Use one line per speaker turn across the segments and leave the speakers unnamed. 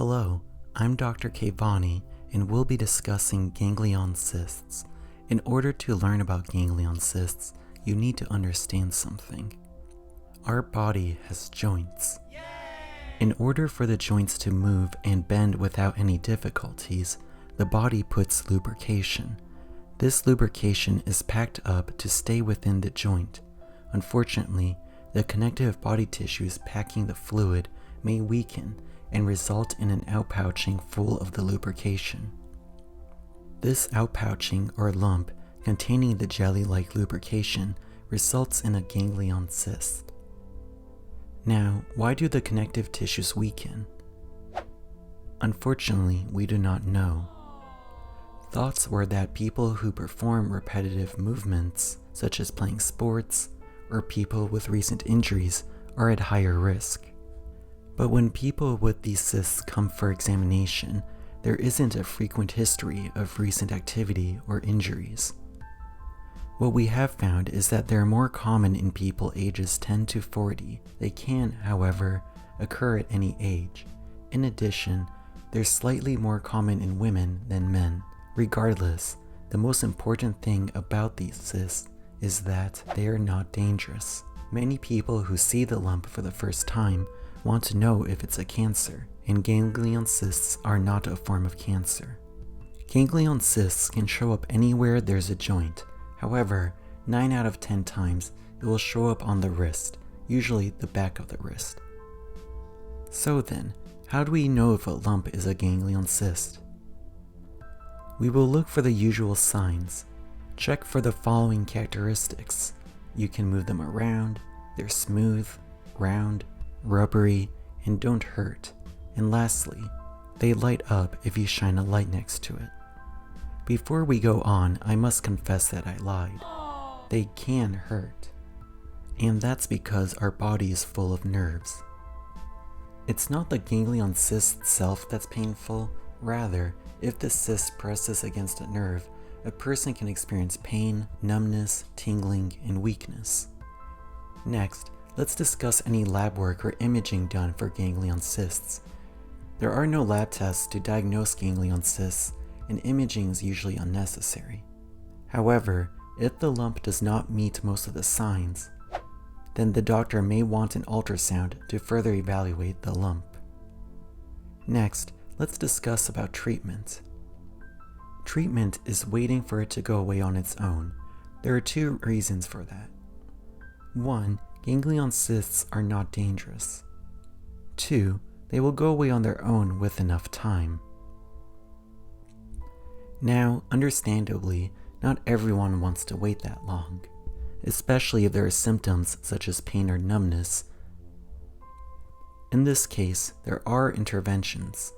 Hello, I'm Dr. Keyvani, and we'll be discussing ganglion cysts. In order to learn about ganglion cysts, you need to understand something. Our body has joints. In order for the joints to move and bend without any difficulties, the body puts lubrication. This lubrication is packed up to stay within the joint. Unfortunately, the connective body tissues packing the fluid may weaken and result in an outpouching full of the lubrication. This outpouching or lump containing the jelly-like lubrication results in a ganglion cyst. Now, why do the connective tissues weaken? Unfortunately, we do not know. Thoughts were that people who perform repetitive movements, such as playing sports, or people with recent injuries, are at higher risk. But when people with these cysts come for examination, there isn't a frequent history of recent activity or injuries. What we have found is that they're more common in people ages 10 to 40. They can, however, occur at any age. In addition, they're slightly more common in women than men. Regardless, the most important thing about these cysts is that they are not dangerous. Many people who see the lump for the first time want to know if it's a cancer, and ganglion cysts are not a form of cancer. Ganglion cysts can show up anywhere there's a joint. However, 9 out of 10 times it will show up on the wrist, usually the back of the wrist. So then, how do we know if a lump is a ganglion cyst? We will look for the usual signs. Check for the following characteristics. You can move them around, they're smooth, round, rubbery, and don't hurt. And lastly, they light up if you shine a light next to it. Before we go on, I must confess that I lied. They can hurt. And that's because our body is full of nerves. It's not the ganglion cyst itself that's painful. Rather, if the cyst presses against a nerve, a person can experience pain, numbness, tingling, and weakness. Next, let's discuss any lab work or imaging done for ganglion cysts. There are no lab tests to diagnose ganglion cysts, and imaging is usually unnecessary. However, if the lump does not meet most of the signs, then the doctor may want an ultrasound to further evaluate the lump. Next, let's discuss about treatment. Treatment is waiting for it to go away on its own. There are 2 reasons for that. 1. Ganglion cysts are not dangerous. 2. They will go away on their own with enough time. Now, understandably, not everyone wants to wait that long, especially if there are symptoms such as pain or numbness. In this case, there are interventions.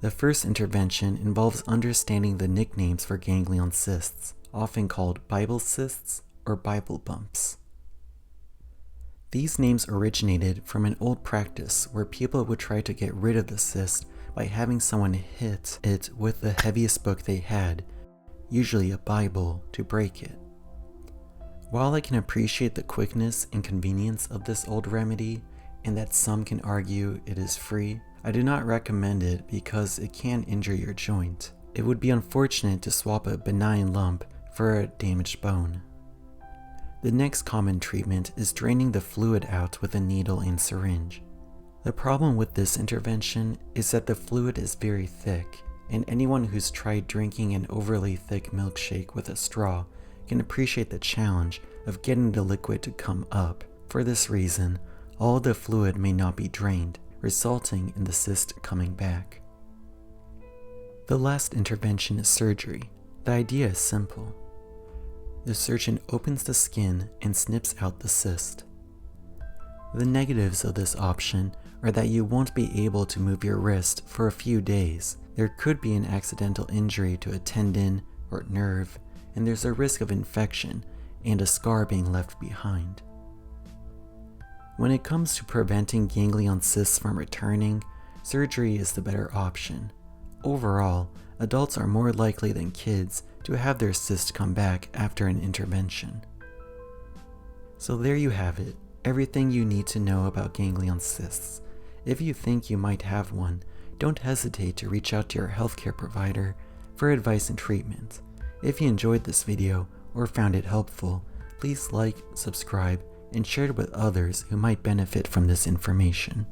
The first intervention involves understanding the nicknames for ganglion cysts, often called Bible cysts or Bible bumps. These names originated from an old practice where people would try to get rid of the cyst by having someone hit it with the heaviest book they had, usually a Bible, to break it. While I can appreciate the quickness and convenience of this old remedy, and that some can argue it is free, I do not recommend it because it can injure your joint. It would be unfortunate to swap a benign lump for a damaged bone. The next common treatment is draining the fluid out with a needle and syringe. The problem with this intervention is that the fluid is very thick, and anyone who's tried drinking an overly thick milkshake with a straw can appreciate the challenge of getting the liquid to come up. For this reason, all the fluid may not be drained, resulting in the cyst coming back. The last intervention is surgery. The idea is simple. The surgeon opens the skin and snips out the cyst. The negatives of this option are that you won't be able to move your wrist for a few days. There could be an accidental injury to a tendon or nerve, and there's a risk of infection and a scar being left behind. When it comes to preventing ganglion cysts from returning, surgery is the better option. Overall, adults are more likely than kids to have their cyst come back after an intervention. So there you have it, everything you need to know about ganglion cysts. If you think you might have one, don't hesitate to reach out to your healthcare provider for advice and treatment. If you enjoyed this video or found it helpful, please like, subscribe, and share it with others who might benefit from this information.